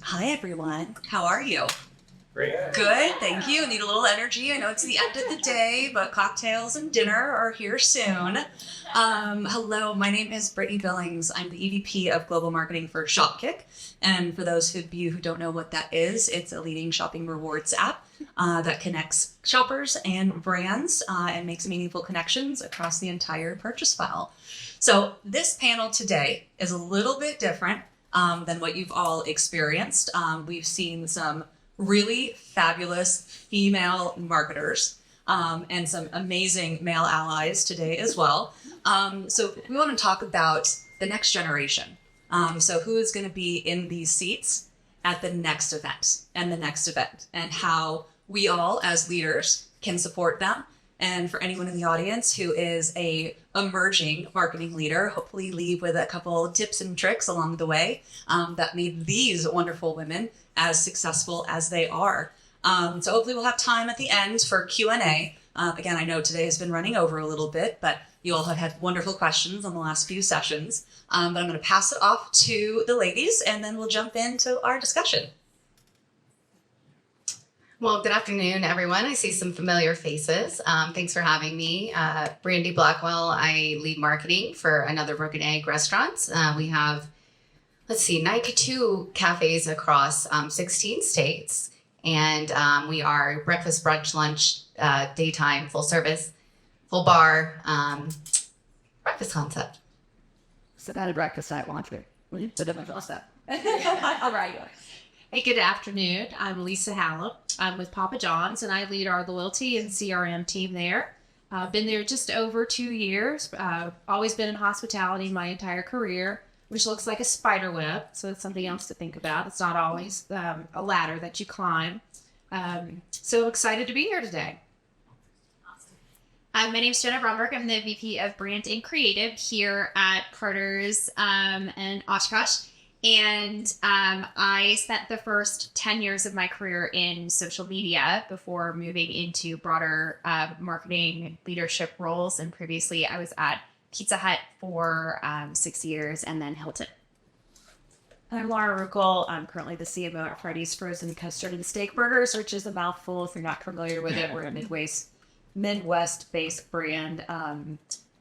Hi, everyone. How are you? Great. Good, thank you. Need a little energy. I know it's the end of the day, but cocktails and dinner are here soon. Hello, my name is Brittany Billings. I'm the EVP of Global Marketing for Shopkick. And for those of you who don't know what that is, it's a leading shopping rewards app that connects shoppers and brands and makes meaningful connections across the entire purchase file. So this panel today is a little bit different than what you've all experienced. We've seen some really fabulous female marketers and some amazing male allies today as well. So we want to talk about the next generation. So who is going to be in these seats at the next event and the next event, and how we all as leaders can support them. And for anyone in the audience who is a emerging marketing leader, hopefully leave with a couple tips and tricks along the way that made these wonderful women as successful as they are. So hopefully we'll have time at the end for Q&A. Again, I know today has been running over a little bit, but you all have had wonderful questions on the last few sessions. But I'm going to pass it off to the ladies, and then we'll jump into our discussion. Well, good afternoon, everyone. I see some familiar faces. Thanks for having me. Brandy Blackwell. I lead marketing for Another Broken Egg restaurants. We have, 92 cafes across 16 states. And we are breakfast, brunch, lunch, daytime, full service, full bar, breakfast concept. So that a breakfast at lunch. All right. Hey, good afternoon. I'm Lisa Hallam. I'm with Papa John's, and I lead our loyalty and CRM team there. I've been there just over 2 years. Always been in hospitality my entire career, which looks like a spider web, so it's something else to think about. It's not always a ladder that you climb. So excited to be here today. My name's Jenna Bromberg. I'm the VP of Brand and Creative here at Carter's and Oshkosh. And I spent the first 10 years of my career in social media before moving into broader marketing leadership roles. And previously I was at Pizza Hut for 6 years and then Hilton. I'm Laura Rueckel. I'm currently the CMO at Freddy's Frozen Custard and Steakburgers, which is a mouthful if you're not familiar with it. We're a Midwest-based brand.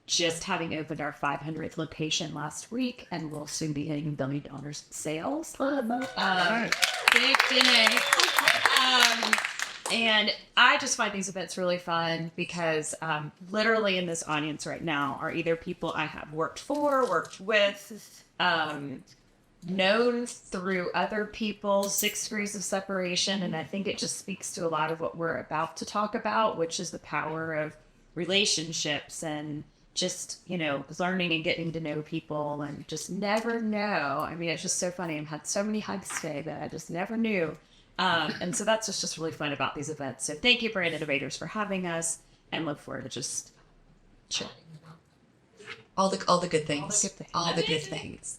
Just having opened our 500th location last week, and we'll soon be hitting $1 billion in sales. Big day. And I just find these events really fun because literally in this audience right now are either people I have worked for, worked with, known through other people, 6 degrees of separation. And I think it just speaks to a lot of what we're about to talk about, which is the power of relationships and just, learning and getting to know people and just never know. I mean, it's just so funny. I've had so many hugs today that I just never knew. And so that's just really fun about these events. So thank you, Brand Innovators, for having us, and look forward to just chatting. All the good things. All the good things.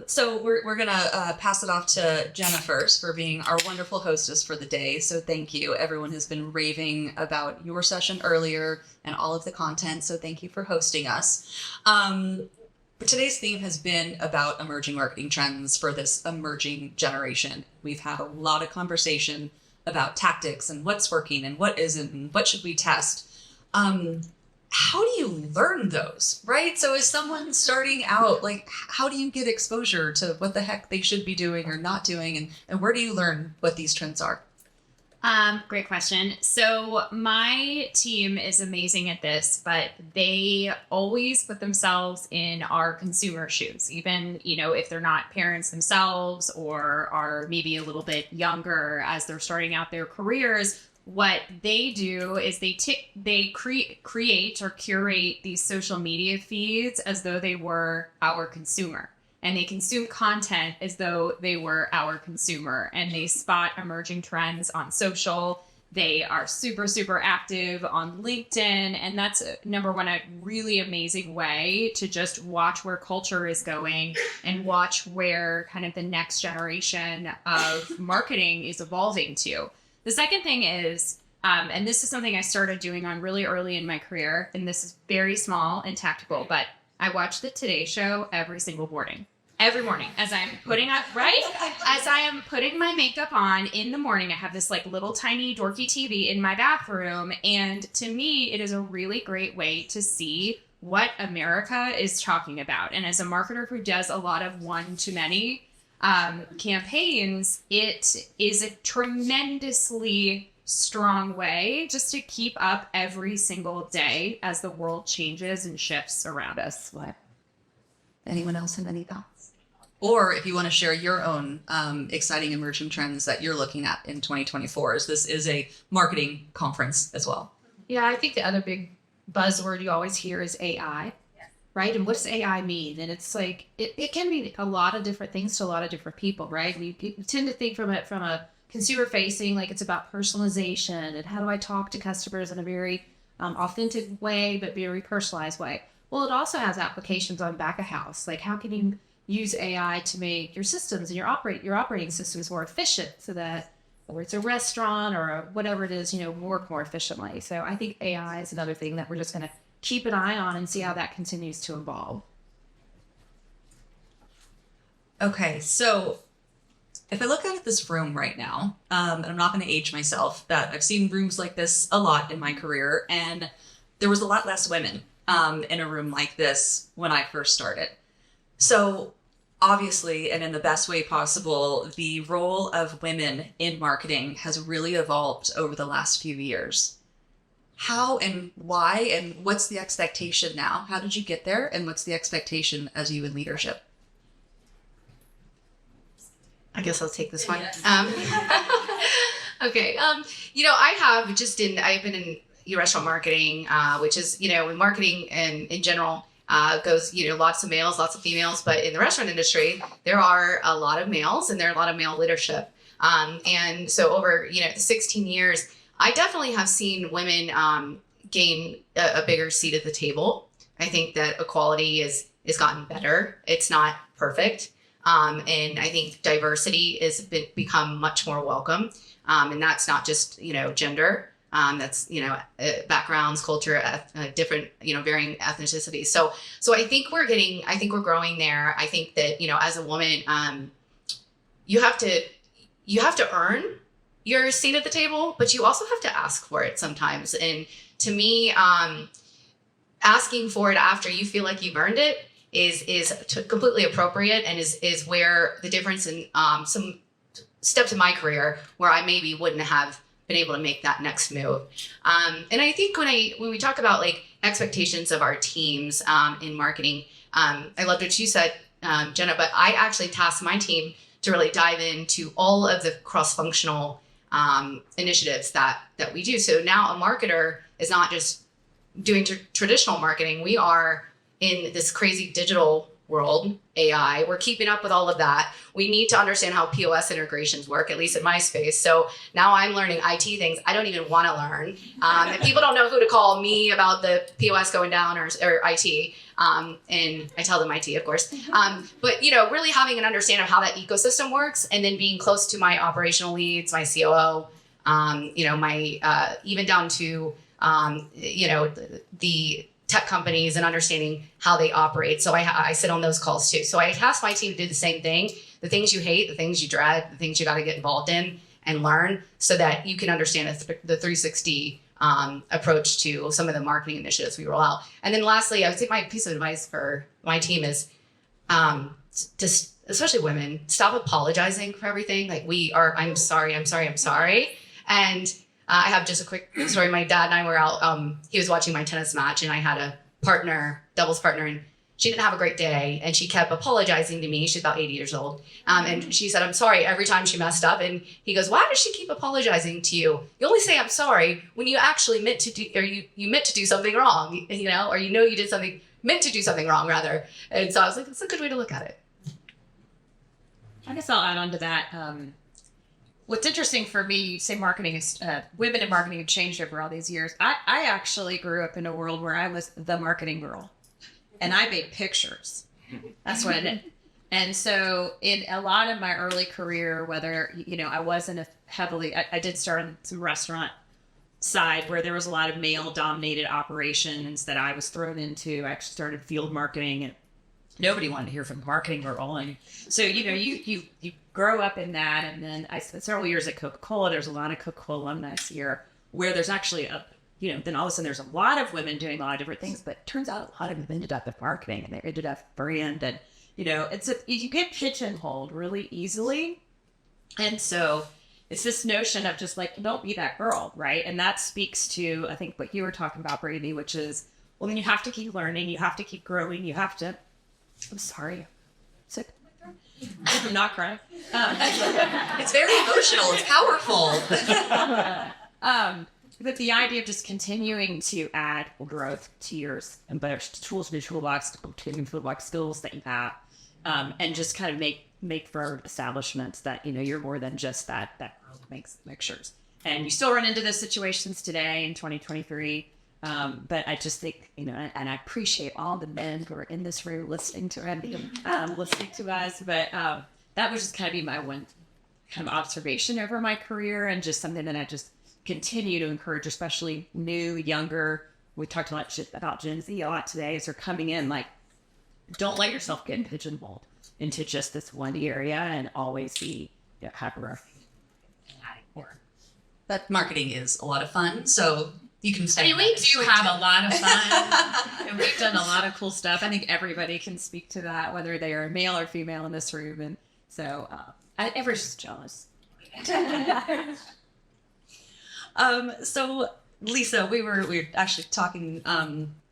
So we're gonna pass it off to Jenna first for being our wonderful hostess for the day. So thank you. Everyone has been raving about your session earlier and all of the content. So thank you for hosting us. But today's theme has been about emerging marketing trends for this emerging generation. We've had a lot of conversation about tactics and what's working and what isn't and what should we test. How do you learn those, right? So as someone starting out, how do you get exposure to what the heck they should be doing or not doing? And where do you learn what these trends are? Great question. So my team is amazing at this, but they always put themselves in our consumer shoes, even, if they're not parents themselves or are maybe a little bit younger as they're starting out their careers. What they do is they create or curate these social media feeds as though they were our consumer. And they consume content as though they were our consumer. And they spot emerging trends on social. They are super, super active on LinkedIn. And that's, number one, a really amazing way to just watch where culture is going and watch where kind of the next generation of marketing is evolving to. The second thing is, and this is something I started doing on really early in my career, and this is very small and tactical, but I watch the Today Show every single morning. Every morning, as I'm putting up, right? As I am putting my makeup on in the morning, I have this like little tiny dorky TV in my bathroom. And to me, it is a really great way to see what America is talking about. And as a marketer who does a lot of one-to-many campaigns, it is a tremendously strong way just to keep up every single day as the world changes and shifts around us. What? Anyone else have any thoughts? Or if you want to share your own exciting emerging trends that you're looking at in 2024, as this is a marketing conference as well. Yeah, I think the other big buzzword you always hear is AI, right? And what does AI mean? And it's like, it can mean a lot of different things to a lot of different people, right? We tend to think from a consumer facing, like it's about personalization and how do I talk to customers in a very authentic way, but very personalized way. Well, it also has applications on back of house. Like how can you use AI to make your systems and your operating systems more efficient so that whether it's a restaurant or whatever it is, work more efficiently. So I think AI is another thing that we're just going to keep an eye on and see how that continues to evolve. Okay, so if I look at this room right now, and I'm not going to age myself, that I've seen rooms like this a lot in my career, and there was a lot less women in a room like this when I first started. So obviously, and in the best way possible, the role of women in marketing has really evolved over the last few years. How and why, and what's the expectation now? How did you get there, and what's the expectation as you in leadership? I guess I'll take this one. Okay. I've been in restaurant marketing, which is, in marketing and in general, goes, lots of males, lots of females, but in the restaurant industry, there are a lot of males and there are a lot of male leadership. And so over, 16 years, I definitely have seen women gain a bigger seat at the table. I think that equality is gotten better. It's not perfect. And I think diversity has become much more welcome. And that's not just, gender. That's, backgrounds, culture, different, varying ethnicities. So I think we're growing there. I think that, as a woman, you have to earn your seat at the table, but you also have to ask for it sometimes. And to me, asking for it after you feel like you've earned it is completely appropriate and is where the difference in some steps in my career where I maybe wouldn't have been able to make that next move. And I think when we talk about like expectations of our teams in marketing, I loved what you said, Jenna, but I actually tasked my team to really dive into all of the cross-functional initiatives that we do. So now a marketer is not just doing traditional marketing. We are in this crazy digital world, AI. We're keeping up with all of that. We need to understand how POS integrations work, at least in my space. So now I'm learning IT things I don't even want to learn. And people don't know who to call me about the POS going down or IT. And I tell them IT, of course. But, really having an understanding of how that ecosystem works and then being close to my operational leads, my COO, my even down to, the tech companies and understanding how they operate. So I sit on those calls too. So I task my team to do the same thing. The things you hate, the things you dread, the things you got to get involved in and learn so that you can understand the 360 approach to some of the marketing initiatives we roll out. And then lastly, I would say my piece of advice for my team is just, especially women, stop apologizing for everything. Like I'm sorry. And I have just a quick story. My dad and I were out. He was watching my tennis match, and I had a doubles partner, and she didn't have a great day, and she kept apologizing to me. She's about 80 years old, and she said, "I'm sorry," every time she messed up. And he goes, "Why does she keep apologizing to you? You only say I'm sorry when you actually meant to do, or you meant to do something wrong, or you did something meant to do something wrong rather." And so I was like, "That's a good way to look at it." I guess I'll add on to that. What's interesting for me, you say marketing is, women in marketing have changed over all these years. I actually grew up in a world where I was the marketing girl and I made pictures. That's what I did. And so in a lot of my early career, whether, I wasn't I did start on some restaurant side where there was a lot of male dominated operations that I was thrown into. I actually started field marketing nobody wanted to hear from the marketing girl. And so, you grow up in that. And then I spent several years at Coca-Cola. There's a lot of Coca-Cola alumni here where there's actually then all of a sudden there's a lot of women doing a lot of different things, but it turns out a lot of them ended up at marketing and they ended up brand. And, you get pigeonholed really easily. And so it's this notion of just like, don't be that girl, right? And that speaks to, I think, what you were talking about, Brady, which is, well, then you have to keep learning, you have to keep growing, you have to, I'm sorry, sick. I'm not crying. It's very emotional, it's powerful. But the idea of just continuing to add growth to your and better tools in the toolbox, toolbox skills that you have, and just kind of make for establishments that you're more than just that girl who makes pictures. And you still run into those situations today in 2023. But I just think and I appreciate all the men who are in this room listening to us. But that would just kind of be my one kind of observation over my career, and just something that I just continue to encourage, especially new, younger. We talked a lot about Gen Z a lot today as they're coming in. Like, don't let yourself get pigeonholed into just this one area, and always be hyper. That marketing is a lot of fun, so you can say. We do have a lot of fun, and we've done a lot of cool stuff. I think everybody can speak to that, whether they are male or female in this room, and so everyone's just jealous. So Lisa, we were actually talking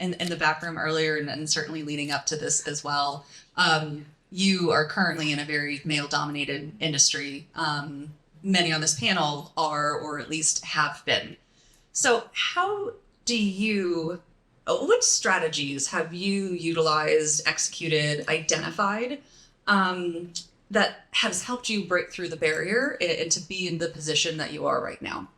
in the back room earlier, and certainly leading up to this as well. You are currently in a very male-dominated industry. Many on this panel are, or at least have been. So what strategies have you utilized, executed, identified that has helped you break through the barrier and to be in the position that you are right now?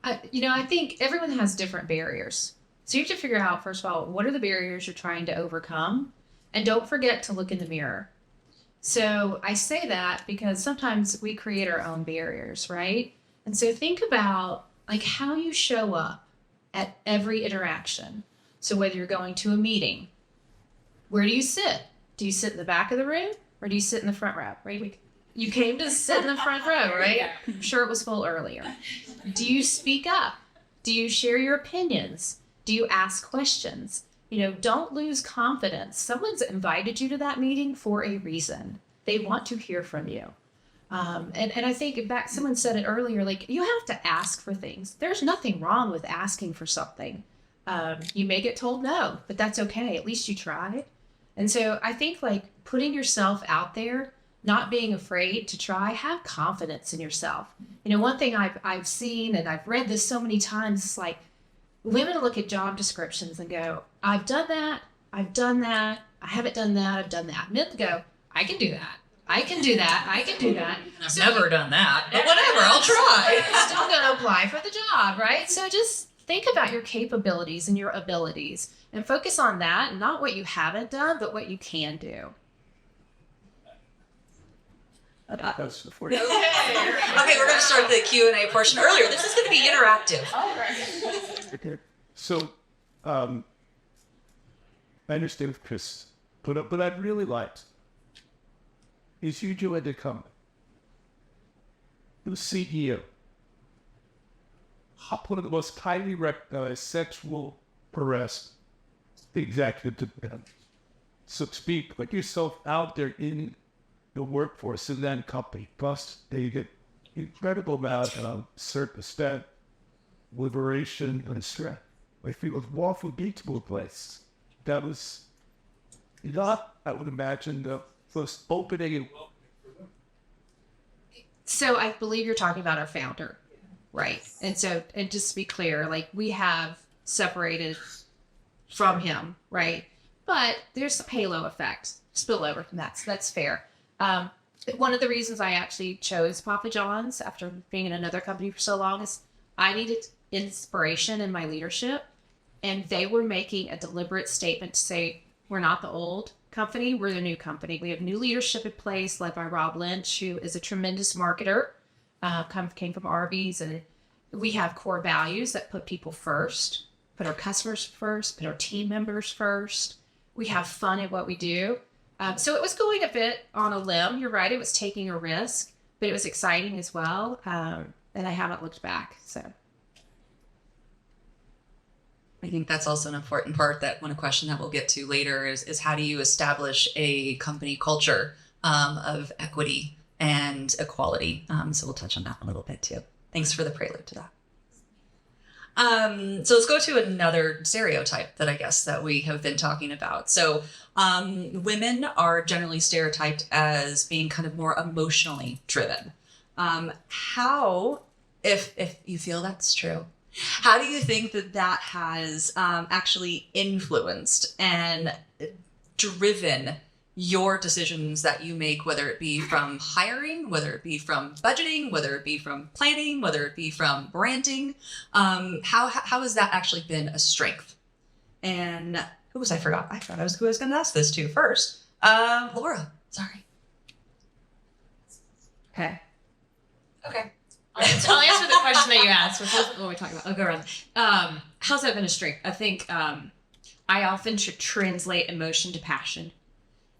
I think everyone has different barriers. So you have to figure out, first of all, what are the barriers you're trying to overcome? And don't forget to look in the mirror. So I say that because sometimes we create our own barriers, right? And so think about like how you show up at every interaction. So whether you're going to a meeting, where do you sit? Do you sit in the back of the room or do you sit in the front row, right? You came to sit in the front row, right? I'm sure it was full earlier. Do you speak up? Do you share your opinions? Do you ask questions? Don't lose confidence. Someone's invited you to that meeting for a reason. They want to hear from you. And I think someone said it earlier, like you have to ask for things. There's nothing wrong with asking for something. You may get told no, but that's okay. At least you tried. And so I think like putting yourself out there, not being afraid to try, have confidence in yourself. One thing I've seen, and I've read this so many times, is like women look at job descriptions and go, I've done that, I haven't done that, I've done that. Men go, I can do that, I can do that. I've never done that, but whatever, I'll try. Still gonna apply for the job, right? So just think about your capabilities and your abilities and focus on that, not what you haven't done, but what you can do. Okay, we're going to start the Q&A portion earlier. This is going to be interactive. All right. Okay. So, I understand Chris, but what I'd really liked is you joined the company. The CEO. One of the most highly recognized sexual harassment executive. So speak, put yourself out there in the workforce in that company. Plus, they get incredible amount of self-respect, liberation, and strength. If it was Waffle Beach place, that was not, I would imagine, the first opening. So I believe you're talking about our founder, right? And just to be clear, like we have separated from him, right? But there's some halo effect, spillover from that, so that's fair. One of the reasons I actually chose Papa John's after being in another company for so long is I needed inspiration in my leadership, and they were making a deliberate statement to say, we're not the old company, we're the new company. We have new leadership in place led by Rob Lynch, who is a tremendous marketer, came from Arby's, and we have core values that put people first, put our customers first, put our team members first. We have fun at what we do. So it was going a bit on a limb. You're right. It was taking a risk, but it was exciting as well. And I haven't looked back. So I think that's also an important part, that one question that we'll get to later is how do you establish a company culture of equity and equality? So we'll touch on that a little bit too. Thanks for the prelude to that. So let's go to another stereotype that I guess that we have been talking about. So women are generally stereotyped as being kind of more emotionally driven. How, if you feel that's true, how do you think that has actually influenced and driven your decisions that you make, whether it be from hiring, whether it be from budgeting, whether it be from planning, whether it be from branding? How has that actually been a strength? And who was I forgot? I thought I was who I was going to ask this to first. Laura, sorry. Okay. Okay. I'll answer the question that you asked. What are we talking about? I'll go around. How's that been a strength? I think I often should translate emotion to passion.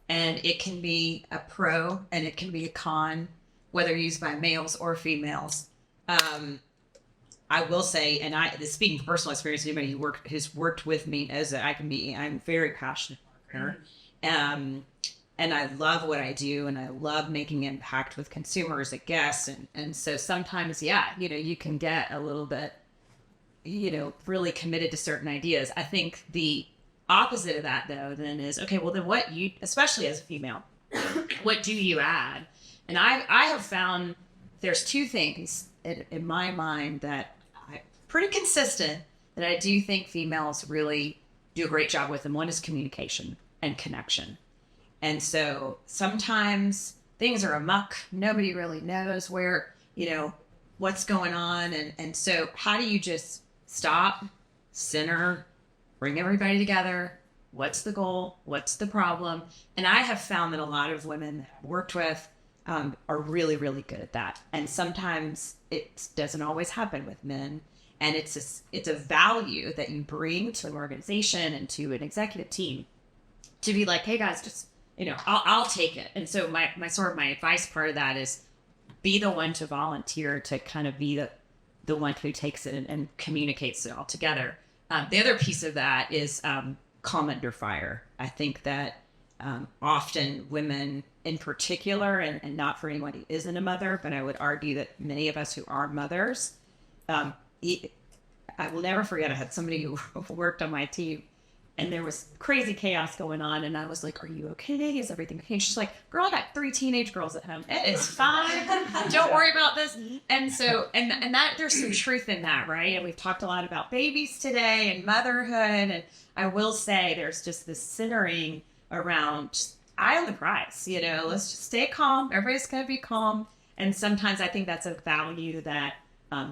And it can be a pro and it can be a con, whether used by males or females. I will say, and speaking from personal experience, anybody who's worked with me knows that I'm very passionate marketer. And I love what I do, and I love making impact with consumers and guests. And so sometimes, you can get a little bit, really committed to certain ideas. I think the opposite of that, though, then is, okay, well, then what especially as a female, what do you add? And I have found there's two things in my mind that I'm pretty consistent that I do think females really do a great job with. And one is communication and connection. And so sometimes things are amok. Nobody really knows where, what's going on. And so how do you just stop, center, bring everybody together? What's the goal? What's the problem? And I have found that a lot of women I've worked with are really, really good at that. And sometimes it doesn't always happen with men. And it's a value that you bring to an organization and to an executive team to be like, hey guys, just, I'll take it. And so my advice part of that is be the one to volunteer to kind of be the one who takes it and communicates it all together. The other piece of that is calm under fire. I think that often women in particular, and not for anyone who isn't a mother, but I would argue that many of us who are mothers, I will never forget, I had somebody who worked on my team, and there was crazy chaos going on, and I was like, are you okay? Is everything okay? And she's like, girl, I got 3 teenage girls at home. It is fine. Don't worry about this. And so, and that there's some truth in that, right? And we've talked a lot about babies today and motherhood, and I will say there's just this centering around eye on the prize, let's just stay calm. Everybody's going to be calm. And sometimes I think that's a value that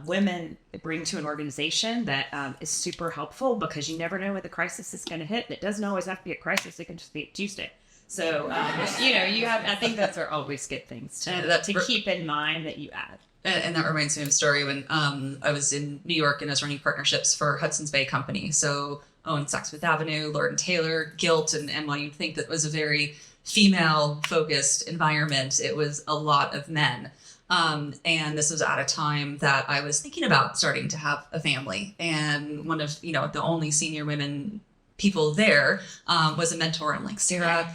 women bring to an organization that is super helpful, because you never know when the crisis is going to hit. It doesn't always have to be a crisis. It can just be a Tuesday. So, I think those are always good things to keep in mind that you add. And that reminds me of a story when I was in New York and I was running partnerships for Hudson's Bay Company. So owned Saks Fifth Avenue, Lord & Taylor, Gilt, and while you'd think that was a very female-focused environment, it was a lot of men. And this was at a time that I was thinking about starting to have a family. And one of, the only senior women people there was a mentor. I'm like, Sarah,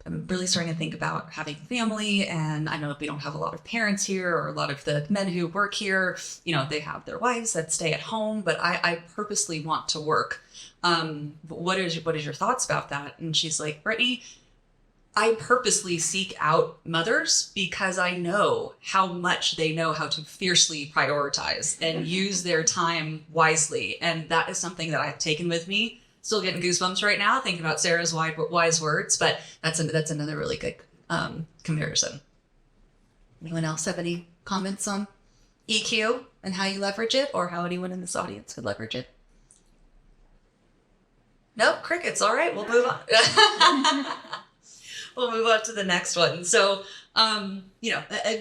I'm really starting to think about having a family. And I know we don't have a lot of parents here, or a lot of the men who work here, they have their wives that stay at home, but I purposely want to work. What is your thoughts about that? And she's like, Brittany, I purposely seek out mothers because I know how much they know how to fiercely prioritize and use their time wisely. And that is something that I've taken with me. Still getting goosebumps right now thinking about Sarah's wise words, but that's another really good comparison. Anyone else have any comments on EQ and how you leverage it, or how anyone in this audience could leverage it? Nope, crickets. All right, we'll move on. We'll move on to the next one. So,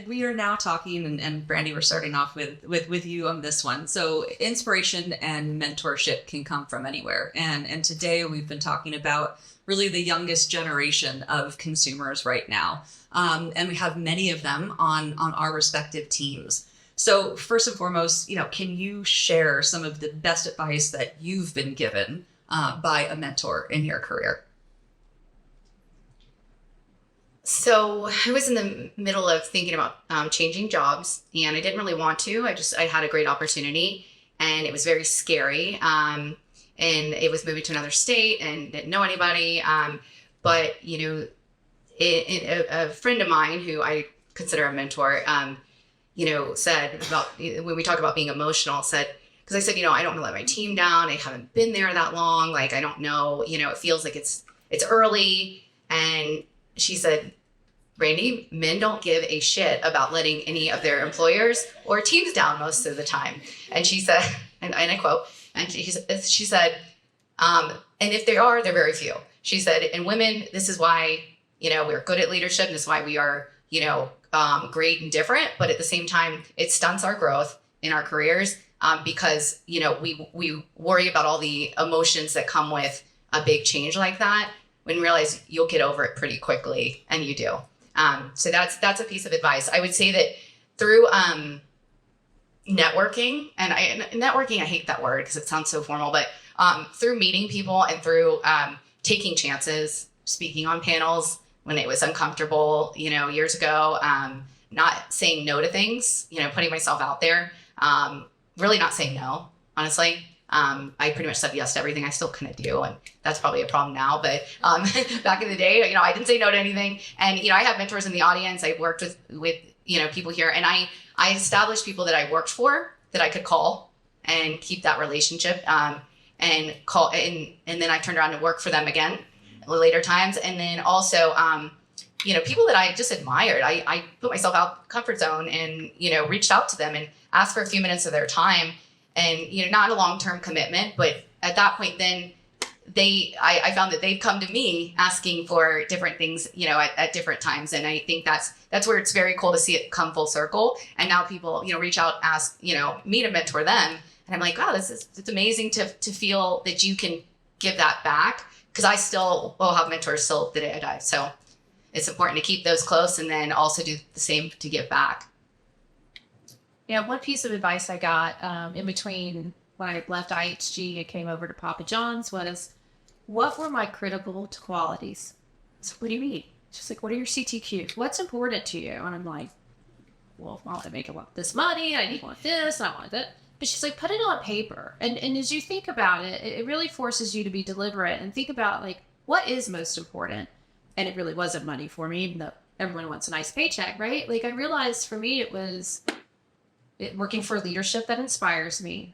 we are now talking, and Brandy, we're starting off with you on this one. So, inspiration and mentorship can come from anywhere. And today we've been talking about really the youngest generation of consumers right now. And we have many of them on our respective teams. So first and foremost, can you share some of the best advice that you've been given by a mentor in your career? So I was in the middle of thinking about changing jobs, and I didn't really want to. I had a great opportunity, and it was very scary. And it was moving to another state and didn't know anybody. But a friend of mine who I consider a mentor, said about, when we talk about being emotional, because I said, I don't want to let my team down. I haven't been there that long. Like, I don't know, it feels like it's early. And she said, Brandy, men don't give a shit about letting any of their employers or teams down most of the time. And she said, and I quote, and she said, and if they are, they're very few. She said, and women, this is why, we're good at leadership. This is why we are, great and different. But at the same time, it stunts our growth in our careers because, we worry about all the emotions that come with a big change like that, when you realize you'll get over it pretty quickly, and you do. So that's a piece of advice. I would say that through networking, and networking, I hate that word because it sounds so formal, but through meeting people and through taking chances, speaking on panels when it was uncomfortable, years ago, not saying no to things, putting myself out there, really not saying no, honestly. I pretty much said yes to everything I still couldn't do. And that's probably a problem now. But back in the day, I didn't say no to anything. And, I have mentors in the audience. I worked with people here. And I established people that I worked for that I could call and keep that relationship and call. And then I turned around and worked for them again later times. And then also, people that I just admired. I put myself out comfort zone and, reached out to them and asked for a few minutes of their time. And, not a long-term commitment, but at that point, then I found that they've come to me asking for different things, at different times. And I think that's where it's very cool to see it come full circle. And now people, reach out, ask, me to mentor them. And I'm like, wow, it's amazing to feel that you can give that back. Because I still will have mentors still the day I die. So it's important to keep those close and then also do the same to give back. Yeah, one piece of advice I got in between when I left IHG and came over to Papa John's was, what were my critical qualities? So what do you mean? She's like, what are your CTQs? What's important to you? And I'm like, well, I want to make this money. I want this. I want that. But she's like, put it on paper. And as you think about it, it really forces you to be deliberate and think about, like, what is most important? And it really wasn't money for me, even though everyone wants a nice paycheck, right? Like, I realized for me, it was working for leadership that inspires me,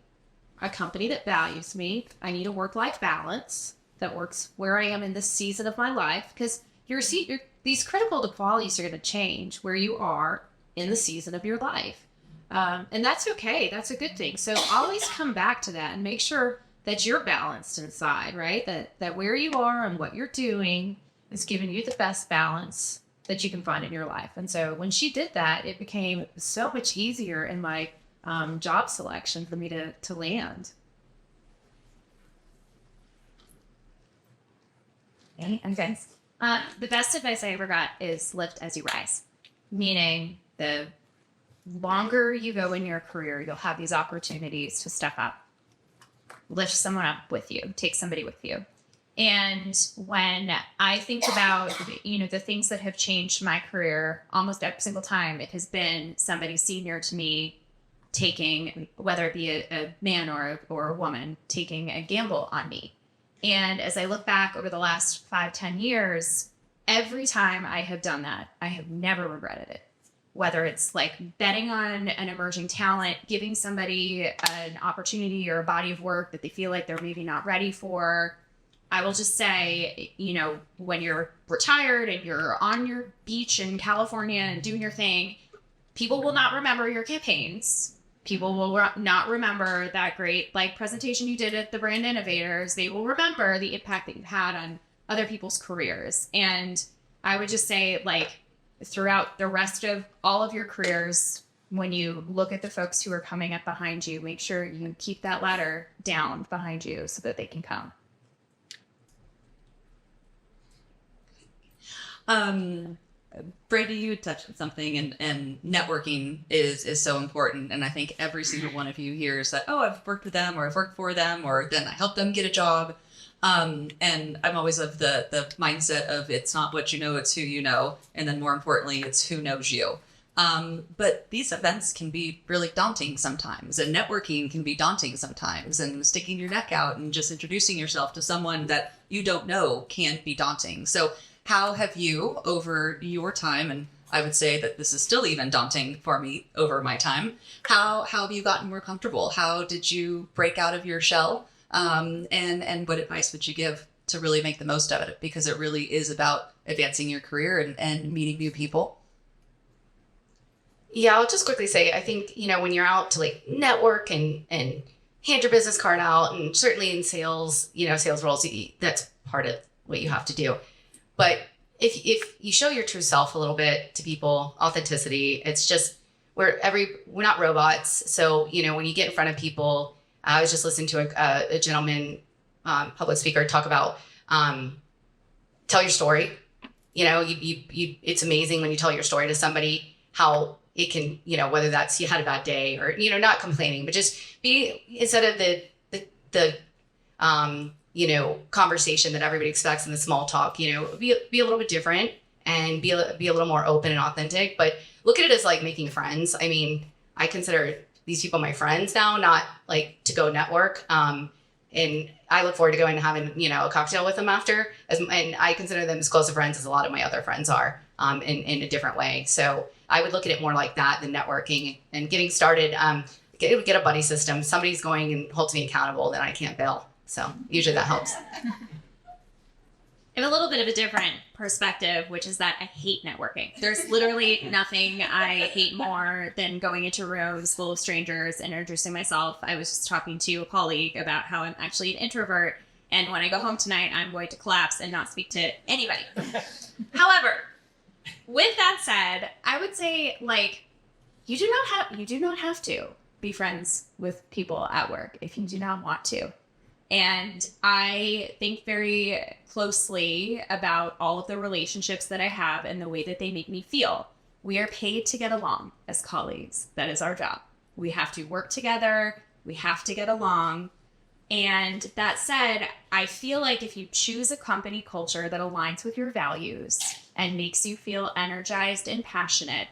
a company that values me. I need a work-life balance that works where I am in this season of my life, because these critical qualities are going to change where you are in the season of your life. And that's okay. That's a good thing. So always come back to that and make sure that you're balanced inside, right? That where you are and what you're doing is giving you the best balance that you can find in your life. And so when she did that, it became so much easier in my job selection for me to land. Okay. The best advice I ever got is lift as you rise, meaning the longer you go in your career, you'll have these opportunities to step up, lift someone up with you, take somebody with you. And when I think about, the things that have changed my career, almost every single time, it has been somebody senior to me taking, whether it be a man or a woman, taking a gamble on me. And as I look back over the last 5-10 years, every time I have done that, I have never regretted it. Whether it's like betting on an emerging talent, giving somebody an opportunity or a body of work that they feel like they're maybe not ready for. I will just say, when you're retired and you're on your beach in California and doing your thing, people will not remember your campaigns. People will not remember that great presentation you did at the Brand Innovators. They will remember the impact that you had on other people's careers. And I would just say, like, throughout the rest of all of your careers, when you look at the folks who are coming up behind you, make sure you keep that ladder down behind you so that they can come. Brady, you touched on something, and networking is so important. And I think every single one of you hears that, oh, I've worked with them, or I've worked for them, or then I helped them get a job. And I'm always of the mindset of it's not what you know, it's who you know. And then more importantly, it's who knows you. But these events can be really daunting sometimes, and networking can be daunting sometimes, and sticking your neck out and just introducing yourself to someone that you don't know can be daunting. So how have you, over your time, and I would say that this is still even daunting for me over my time, how have you gotten more comfortable? How did you break out of your shell? And what advice would you give to really make the most of it? Because it really is about advancing your career and meeting new people. Yeah, I'll just quickly say, I think, you know, when you're out to like network and hand your business card out, and certainly in sales, you know, sales roles, that's part of what you have to do. But if you show your true self a little bit to people, authenticity, it's just, we're not robots. So, you know, when you get in front of people, I was just listening to a gentleman, public speaker, talk about tell your story. You know, it's amazing when you tell your story to somebody, how it can, you know, whether that's you had a bad day or, you know, not complaining, but just be, instead of the you know, conversation that everybody expects in the small talk, you know, be a little bit different and be a little more open and authentic, but look at it as like making friends. I mean, I consider these people my friends now, not like to go network. And I look forward to going and having, you know, a cocktail with them after, and I consider them as close of friends as a lot of my other friends are, in a different way. So I would look at it more like that than networking and getting started. Get a buddy system. Somebody's going and holds me accountable, then I can't bail. So usually that helps. I have a little bit of a different perspective, which is that I hate networking. There's literally nothing I hate more than going into rooms full of strangers and introducing myself. I was just talking to a colleague about how I'm actually an introvert, and when I go home tonight, I'm going to collapse and not speak to anybody. However, with that said, I would say, like, you do not have to be friends with people at work if you do not want to. And I think very closely about all of the relationships that I have and the way that they make me feel. We are paid to get along as colleagues. That is our job. We have to work together. We have to get along. And that said, I feel like if you choose a company culture that aligns with your values and makes you feel energized and passionate,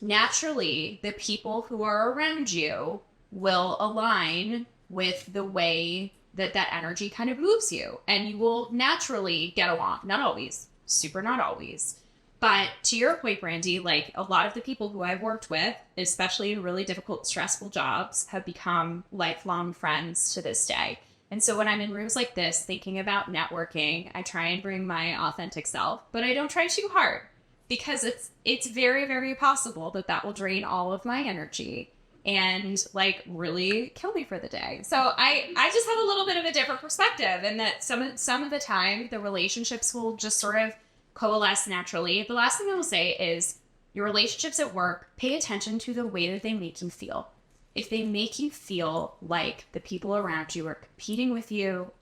naturally, the people who are around you will align with the way that energy kind of moves you, and you will naturally get along. Not always, super not always. But to your point, Brandy, like a lot of the people who I've worked with, especially in really difficult, stressful jobs, have become lifelong friends to this day. And so when I'm in rooms like this, thinking about networking, I try and bring my authentic self, but I don't try too hard, because it's very, very possible that will drain all of my energy and like really kill me for the day. So I just have a little bit of a different perspective, and that some of the time the relationships will just sort of coalesce naturally. The last thing I will say is your relationships at work, pay attention to the way that they make you feel. If they make you feel like the people around you are competing with you,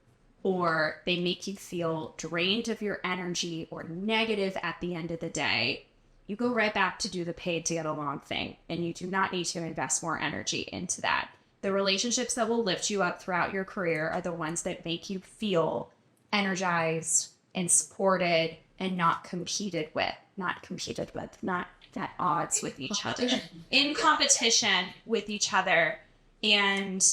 or they make you feel drained of your energy or negative at the end of the day, you go right back to do the paid to get along thing, and you do not need to invest more energy into that. The relationships that will lift you up throughout your career are the ones that make you feel energized and supported and not at odds with each other, in competition with each other. And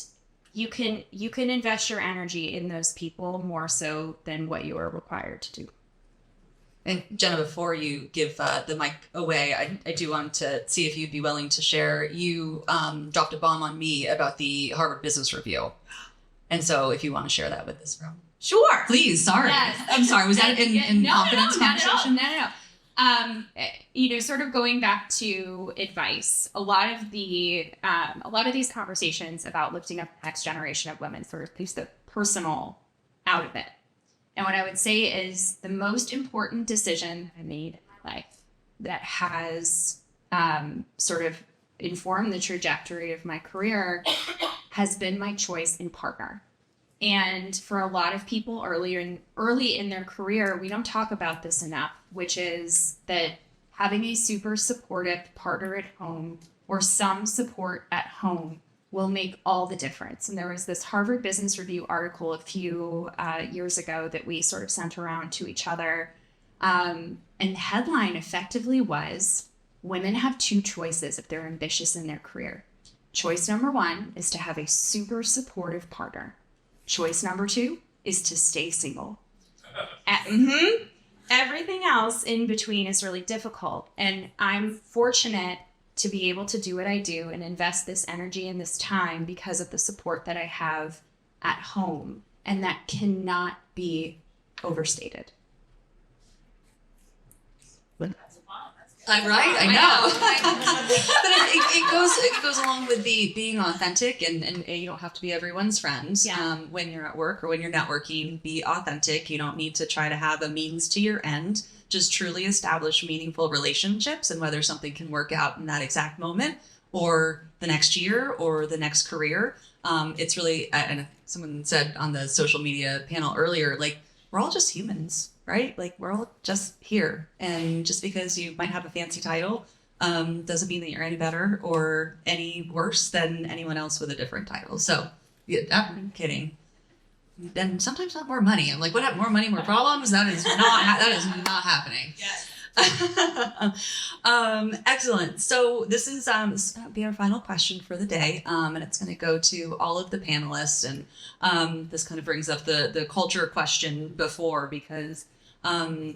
you can invest your energy in those people more so than what you are required to do. And Jenna, before you give the mic away, I do want to see if you'd be willing to share. You dropped a bomb on me about the Harvard Business Review. And so if you want to share that with this room. Sure. Please, sorry. Yes. I'm sorry, was that in confidence conversation? No. You know, sort of going back to advice, a lot of these conversations about lifting up the next generation of women sort of takes the personal out of it. And what I would say is the most important decision I made in life that has sort of informed the trajectory of my career has been my choice in partner. And for a lot of people early in their career, we don't talk about this enough, which is that having a super supportive partner at home or some support at home will make all the difference. And there was this Harvard Business Review article a few years ago that we sort of sent around to each other. And the headline effectively was, women have two choices if they're ambitious in their career. Choice number one is to have a super supportive partner. Choice number two is to stay single. Everything else in between is really difficult. And I'm fortunate to be able to do what I do and invest this energy and this time because of the support that I have at home. And that cannot be overstated. I'm right. I know. But it goes along with the being authentic, and you don't have to be everyone's friend. Yeah. When you're at work or when you're networking, be authentic. You don't need to try to have a means to your end. Just truly establish meaningful relationships, and whether something can work out in that exact moment or the next year or the next career. It's really, and someone said on the social media panel earlier, like, we're all just humans, right? Like, we're all just here. And just because you might have a fancy title doesn't mean that you're any better or any worse than anyone else with a different title. So, yeah, I'm kidding. And sometimes not more money. I'm like, what? More money, more problems? That is not happening. Yes. Excellent. So this is going to be our final question for the day, and it's going to go to all of the panelists. And this kind of brings up the culture question before, because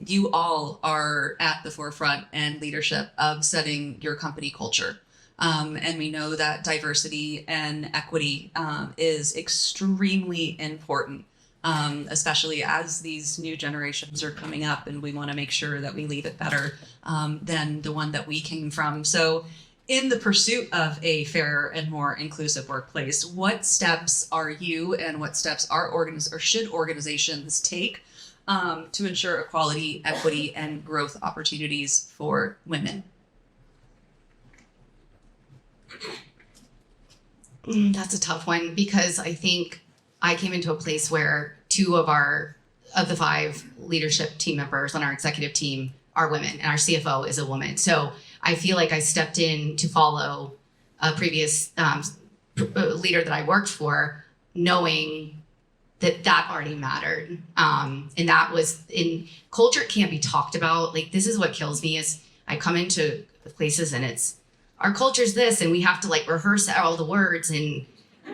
you all are at the forefront and leadership of setting your company culture. And we know that diversity and equity is extremely important, especially as these new generations are coming up, and we want to make sure that we leave it better than the one that we came from. So in the pursuit of a fairer and more inclusive workplace, what steps are you and what steps are should organizations take to ensure equality, equity, and growth opportunities for women? That's a tough one, because I think I came into a place where two of the 5 leadership team members on our executive team are women, and our CFO is a woman. So I feel like I stepped in to follow a previous leader that I worked for, knowing that already mattered. And that was in culture. It can't be talked about. Like, this is what kills me is I come into places and it's, our culture's this, and we have to like rehearse all the words, and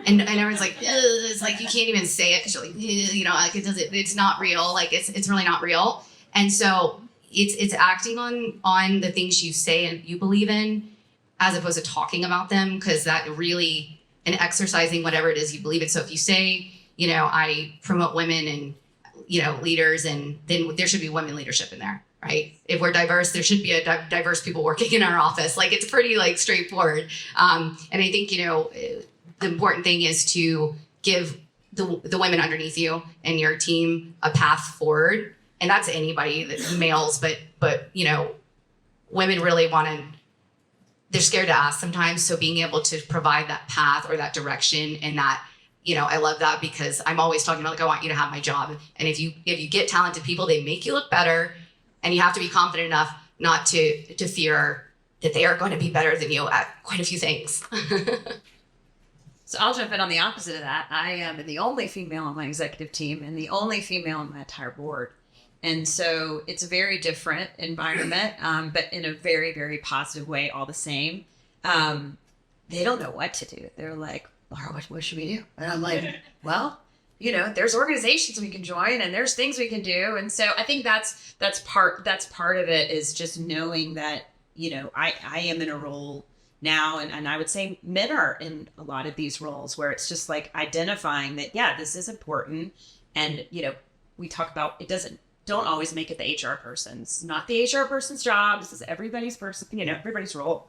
everyone's like, it's like you can't even say it because you're like, like it's not real, like it's really not real. And so it's acting on the things you say and you believe in, as opposed to talking about them, because that really, and exercising whatever it is you believe in. So if you say, I promote women and leaders, and then there should be women leadership in there. Right? If we're diverse, there should be a diverse people working in our office. Like, it's pretty straightforward. And I think, the important thing is to give the women underneath you and your team a path forward. And that's anybody, that's males, but women really they're scared to ask sometimes. So being able to provide that path or that direction, and that, I love that, because I'm always talking about, like, I want you to have my job. And if you get talented people, they make you look better. And you have to be confident enough not to fear that they are going to be better than you at quite a few things. So I'll jump in on the opposite of that. I am the only female on my executive team and the only female on my entire board. And so it's a very different environment, but in a very, very positive way all the same. They don't know what to do. They're like, Laura, what should we do? And I'm like, well, there's organizations we can join and there's things we can do. And so I think that's part of it, is just knowing that, I am in a role now, and I would say men are in a lot of these roles where it's just like identifying that, yeah, this is important. And, we talk about, don't always make it the HR person's, not the HR person's job. This is everybody's everybody's role.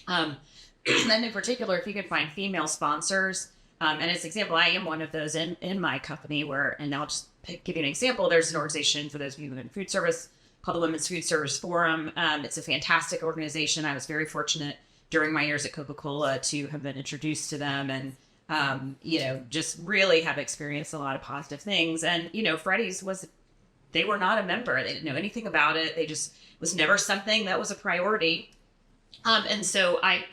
And then in particular, if you can find female sponsors, and as an example, I am one of those in my company and I'll just give you an example, there's an organization for those of you in food service called the Women's Food Service Forum. It's a fantastic organization. I was very fortunate during my years at Coca-Cola to have been introduced to them and, just really have experienced a lot of positive things. And, Freddy's they were not a member. They didn't know anything about it. They just was never something that was a priority. And so I,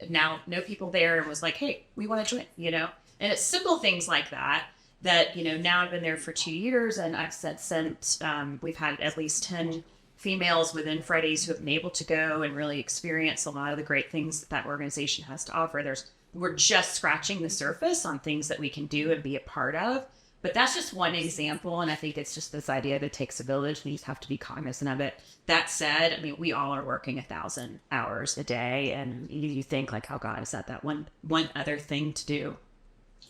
now know people there and was like, hey, we want to join, and it's simple things like that, now I've been there for 2 years and I've sent, we've had at least 10 females within Freddy's who have been able to go and really experience a lot of the great things that organization has to offer. We're just scratching the surface on things that we can do and be a part of. But that's just one example, and I think it's just this idea that it takes a village, and you have to be cognizant of it. That said, we all are working 1,000 hours a day, and you think like, oh God, is that one other thing to do?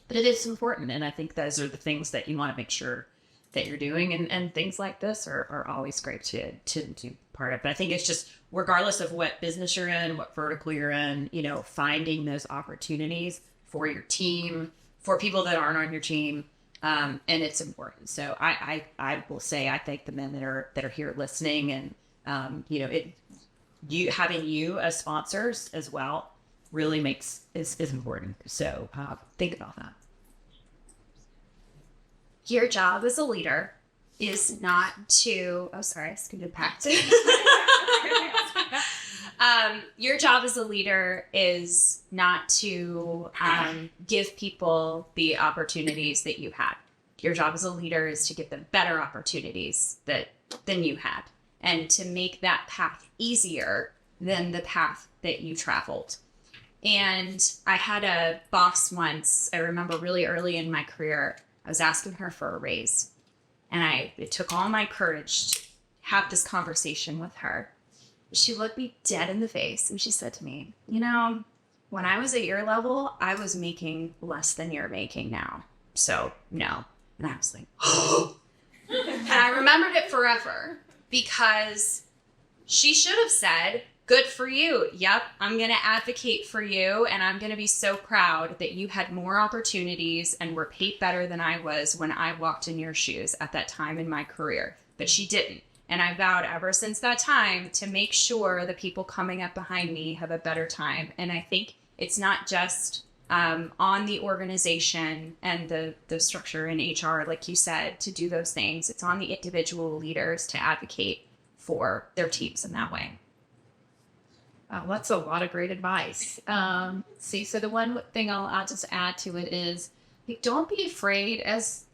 But it is important, and I think those are the things that you want to make sure that you're doing, and things like this are always great to do part of. But I think it's just, regardless of what business you're in, what vertical you're in, finding those opportunities for your team, for people that aren't on your team. And it's important. So I will say, I thank the men that are here listening, and, having you as sponsors as well really is important. So, think about that. Your job as a leader is not to, oh, sorry, I scooted back to your job as a leader is not to give people the opportunities that you had. Your job as a leader is to give them better opportunities than you had, and to make that path easier than the path that you traveled. And I had a boss once, I remember really early in my career, I was asking her for a raise. And it took all my courage to have this conversation with her. She looked me dead in the face and she said to me, when I was at your level, I was making less than you're making now. So no. And I was like, oh. And I remembered it forever, because she should have said, good for you. Yep, I'm going to advocate for you, and I'm going to be so proud that you had more opportunities and were paid better than I was when I walked in your shoes at that time in my career. But she didn't. And I vowed ever since that time to make sure the people coming up behind me have a better time. And I think it's not just on the organization and the structure in HR, like you said, to do those things. It's on the individual leaders to advocate for their teams in that way. Oh, that's a lot of great advice. So the one thing I'll just add to it is, don't be afraid as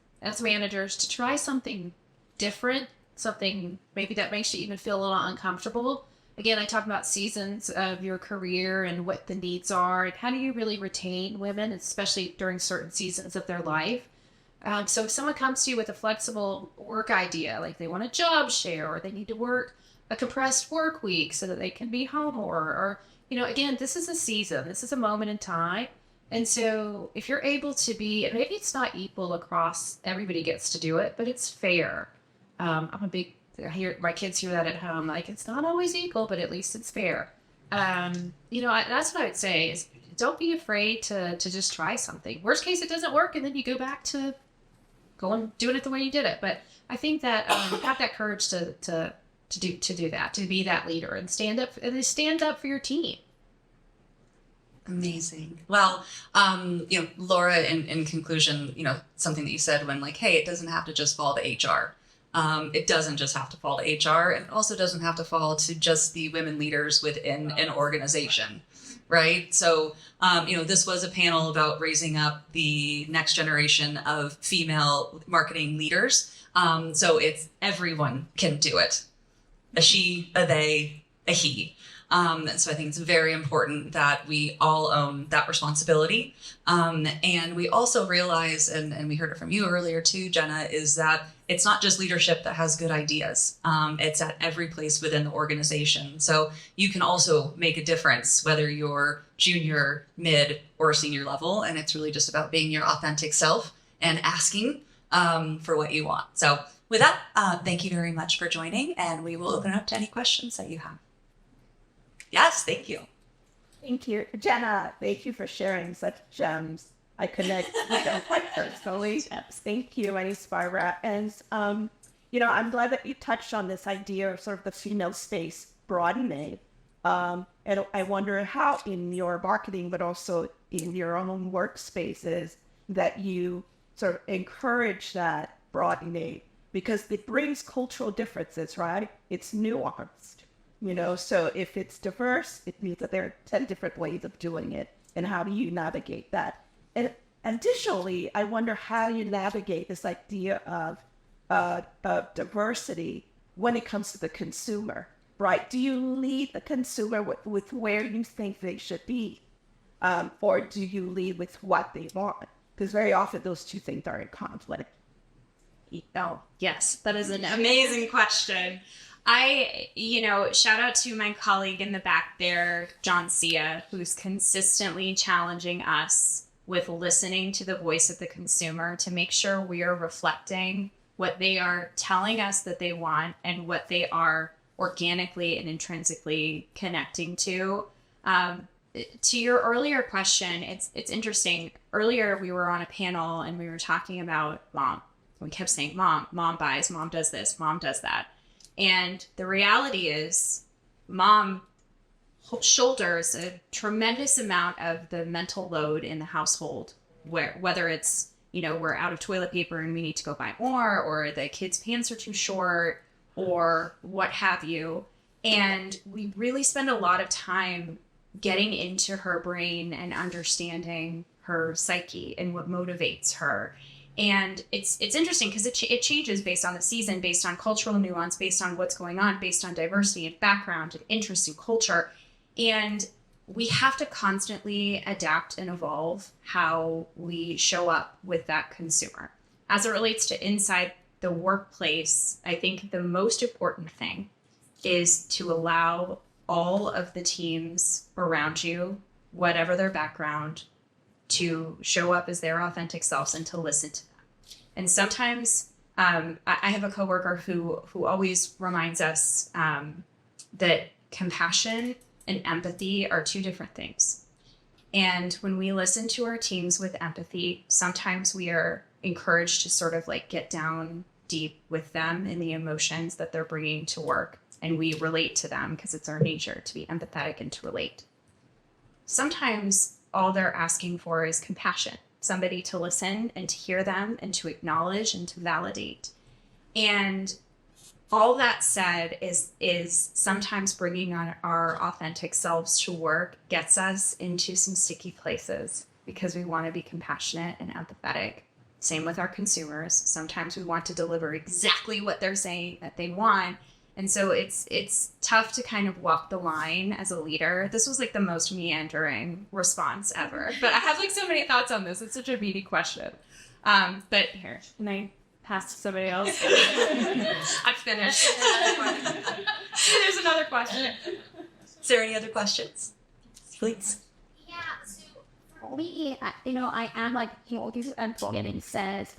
managers to try something different, something maybe that makes you even feel a little uncomfortable. Again, I talk about seasons of your career and what the needs are, and how do you really retain women, especially during certain seasons of their life. So if someone comes to you with a flexible work idea, like they want a job share, or they need to work a compressed work week so that they can be home more, or again, this is a season, this is a moment in time. And so if you're able to be, and maybe it's not equal across, everybody gets to do it, but it's fair. I hear my kids hear that at home, like, it's not always equal, but at least it's fair. That's what I would say is, don't be afraid to just try something. Worst case, it doesn't work, and then you go back to doing it the way you did it. But I think that have that courage to do that, to be that leader, and stand up for your team. Amazing. Well, Laura, in conclusion, something that you said when, like, hey, it doesn't have to just fall to HR. It doesn't just have to fall to HR, and it also doesn't have to fall to just the women leaders within an organization, right? So, this was a panel about raising up the next generation of female marketing leaders. So it's everyone can do it. A she, a they, a he. And so I think it's very important that we all own that responsibility. And we also realize, and we heard it from you earlier too, Jenna, is that it's not just leadership that has good ideas. It's at every place within the organization. So you can also make a difference, whether you're junior, mid, or senior level. And it's really just about being your authentic self and asking for what you want. So with that, thank you very much for joining, and we will open it up to any questions that you have. Yes, thank you. Thank you, Jenna. Thank you for sharing such gems I connect with them quite personally. Thank you. My name is Barbara. And, I'm glad that you touched on this idea of sort of the female space broadening. And I wonder how in your marketing, but also in your own workspaces, that you sort of encourage that broadening, because it brings cultural differences, right? It's nuanced, so if it's diverse, it means that there are 10 different ways of doing it. And how do you navigate that? And additionally, I wonder how you navigate this idea of diversity when it comes to the consumer, right? Do you lead the consumer with where you think they should be? Or do you lead with what they want? Because very often those two things are in conflict. Oh, yes, that is an amazing question. Shout out to my colleague in the back there, John Cia, who's consistently challenging us with listening to the voice of the consumer to make sure we are reflecting what they are telling us that they want and what they are organically and intrinsically connecting to. To your earlier question, it's interesting. Earlier, we were on a panel and we were talking about mom. We kept saying, mom buys, mom does this, mom does that. And the reality is, mom shoulders a tremendous amount of the mental load in the household, whether it's, we're out of toilet paper and we need to go buy more, or the kids' pants are too short, or what have you. And we really spend a lot of time getting into her brain and understanding her psyche and what motivates her. And it's interesting because it changes based on the season, based on cultural nuance, based on what's going on, based on diversity and background and interest and culture. And we have to constantly adapt and evolve how we show up with that consumer. As it relates to inside the workplace, I think the most important thing is to allow all of the teams around you, whatever their background, to show up as their authentic selves and to listen to them. And sometimes I have a coworker who always reminds us that compassion and empathy are two different things. And when we listen to our teams with empathy, sometimes we are encouraged to sort of like get down deep with them in the emotions that they're bringing to work. And we relate to them because it's our nature to be empathetic and to relate. Sometimes all they're asking for is compassion, somebody to listen and to hear them and to acknowledge and to validate. And all that said is sometimes bringing on our authentic selves to work gets us into some sticky places because we want to be compassionate and empathetic. Same with our consumers. Sometimes we want to deliver exactly what they're saying that they want. And so it's tough to kind of walk the line as a leader. This was like the most meandering response ever. But I have like so many thoughts on this. It's such a meaty question. But here, can I pass to somebody else? I'm finished. There's another question. Is there any other questions? Please. Yeah, so for me, I am like, these getting says,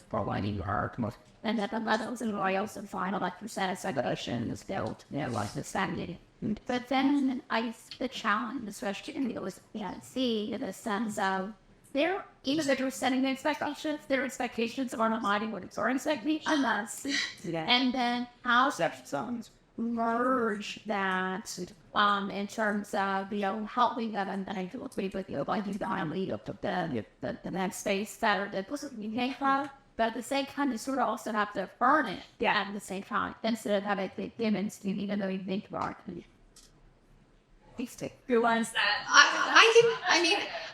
Providing art, and that the levels and royals and final like satisfaction is built, like the standard. But then the challenge, especially in the OSPNC, in the sense of even though they're setting the expectations, their expectations are not aligning with our expectations. And then how merge that in terms of helping them, and I feel with like the lead up to the next space that wasn't being from. But at the same time, you sort of also have to earn it at the same time instead of having the demons, even though you think about it. Who wants that?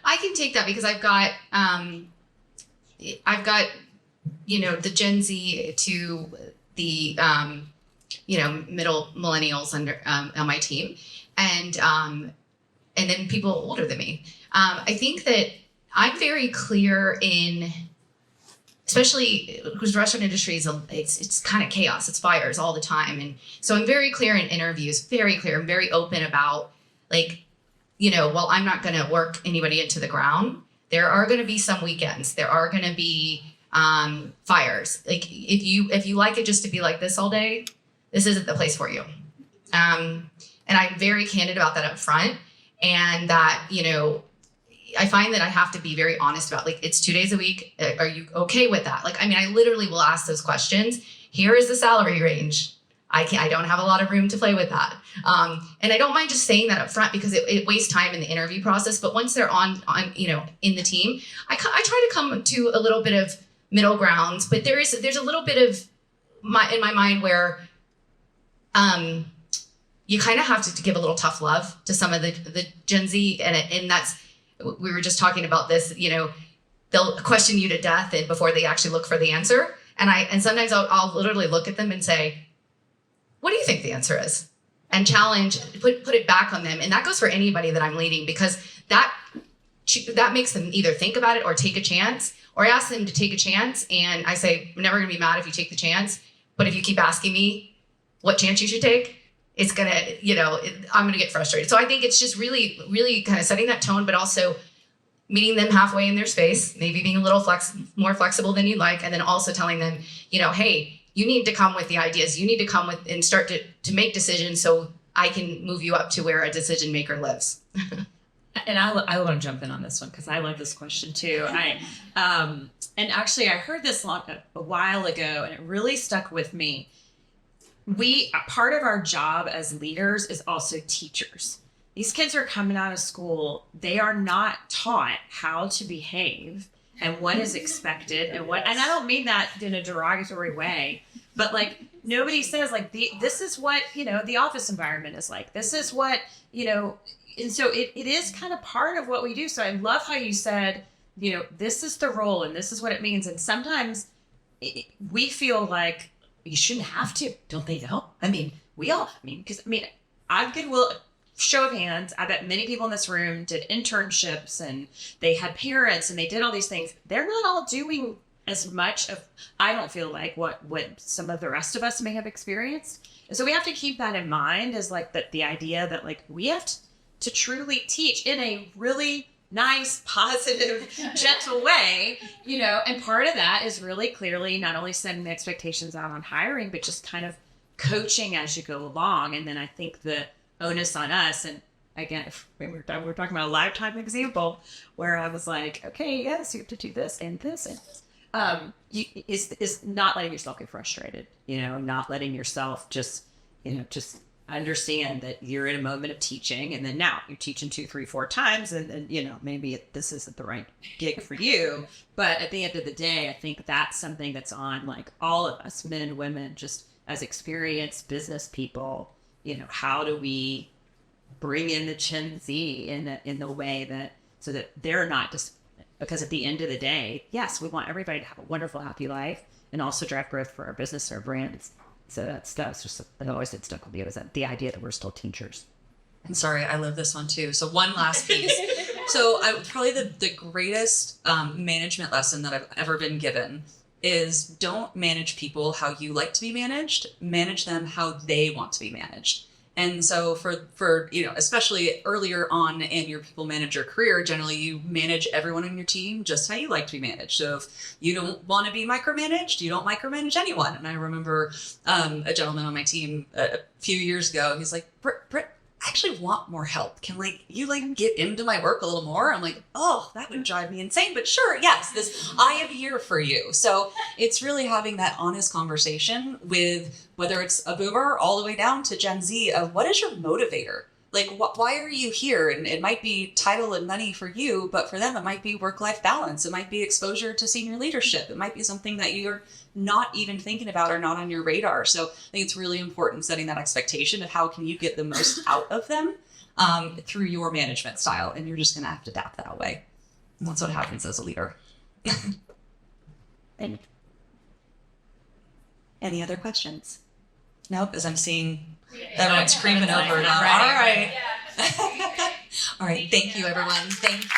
I can take that because I've got the Gen Z to the middle millennials under on my team, and then people older than me. I think that I'm very clear in, especially because the restaurant industry is it's kind of chaos. It's fires all the time. And so I'm very clear in interviews, very clear. I'm very open about while I'm not going to work anybody into the ground, there are going to be some weekends. There are going to be fires. Like if you like it just to be like this all day, this isn't the place for you. And I'm very candid about that up front. And that, I find that I have to be very honest about, like, it's 2 days a week. Are you okay with that? Like, I mean, I literally will ask those questions. Here is the salary range. I don't have a lot of room to play with that. And I don't mind just saying that up front because it wastes time in the interview process. But once they're on in the team, I try to come to a little bit of middle grounds. But there's a little bit of in my mind where you kind of have to give a little tough love to some of the Gen Z, and that's, we were just talking about this. They'll question you to death and before they actually look for the answer. And sometimes I'll literally look at them and say, what do you think the answer is? And challenge, put it back on them. And that goes for anybody that I'm leading, because that makes them either think about it or take a chance, or I ask them to take a chance. And I say, I'm never going to be mad if you take the chance. But if you keep asking me what chance you should take, it's going to, I'm going to get frustrated. So I think it's just really, really kind of setting that tone, but also meeting them halfway in their space, maybe being a little more flexible than you'd like. And then also telling them, hey, you need to come with the ideas. You need to come with and start to make decisions so I can move you up to where a decision maker lives. And I want to jump in on this one because I love this question too. And actually I heard this a while ago and it really stuck with me. Part of our job as leaders is also teachers. These kids are coming out of school. They are not taught how to behave and what is expected and I don't mean that in a derogatory way, but like nobody says like this is what, the office environment is like. This is what, and so it is kind of part of what we do. So I love how you said, this is the role and this is what it means. And sometimes we feel like you shouldn't have to, don't they know? I've good show of hands, I bet many people in this room did internships and they had parents and they did all these things. They're not all doing as much of, I don't feel like, what some of the rest of us may have experienced. And so we have to keep that in mind, as like the idea that like we have to truly teach in a really nice, positive, gentle way, and part of that is really clearly not only setting the expectations out on hiring, but just kind of coaching as you go along. And then I think the onus on us, and again, if we're talking about a lifetime example where I was like, okay, yes, you have to do this and this and this, is not letting yourself get frustrated, not letting yourself just understand that you're in a moment of teaching, and then now you're teaching 2, 3, 4 times, and maybe this isn't the right gig for you. But at the end of the day, I think that's something that's on like all of us, men and women, just as experienced business people. How do we bring in the Gen Z in the way that, so that they're not just, because at the end of the day, yes, we want everybody to have a wonderful, happy life and also drive growth for our business, our brands. So that stuff's just, it always did stuck with me, was that the idea that we're still teachers. And sorry, I love this one too. So one last piece. So probably the greatest management lesson that I've ever been given is don't manage people how you like to be managed. Manage them how they want to be managed. And so for especially earlier on in your people manager career, generally you manage everyone on your team just how you like to be managed. So if you don't want to be micromanaged, you don't micromanage anyone. And I remember a gentleman on my team a few years ago, he's like, Britt, I actually want more help. Can you get into my work a little more? I'm like, oh, that would drive me insane. But sure, yes, I am here for you. So it's really having that honest conversation with whether it's a boomer all the way down to Gen Z of what is your motivator? Like, why are you here? And it might be title and money for you, but for them, it might be work-life balance. It might be exposure to senior leadership. It might be something that you're not even thinking about or not on your radar. So I think it's really important setting that expectation of how can you get the most out of them through your management style. And you're just going to have to adapt that way. And that's what happens as a leader. Any other questions? Nope, as I'm seeing everyone's creeping over. All right. All right. Thank you, everyone. Thank you.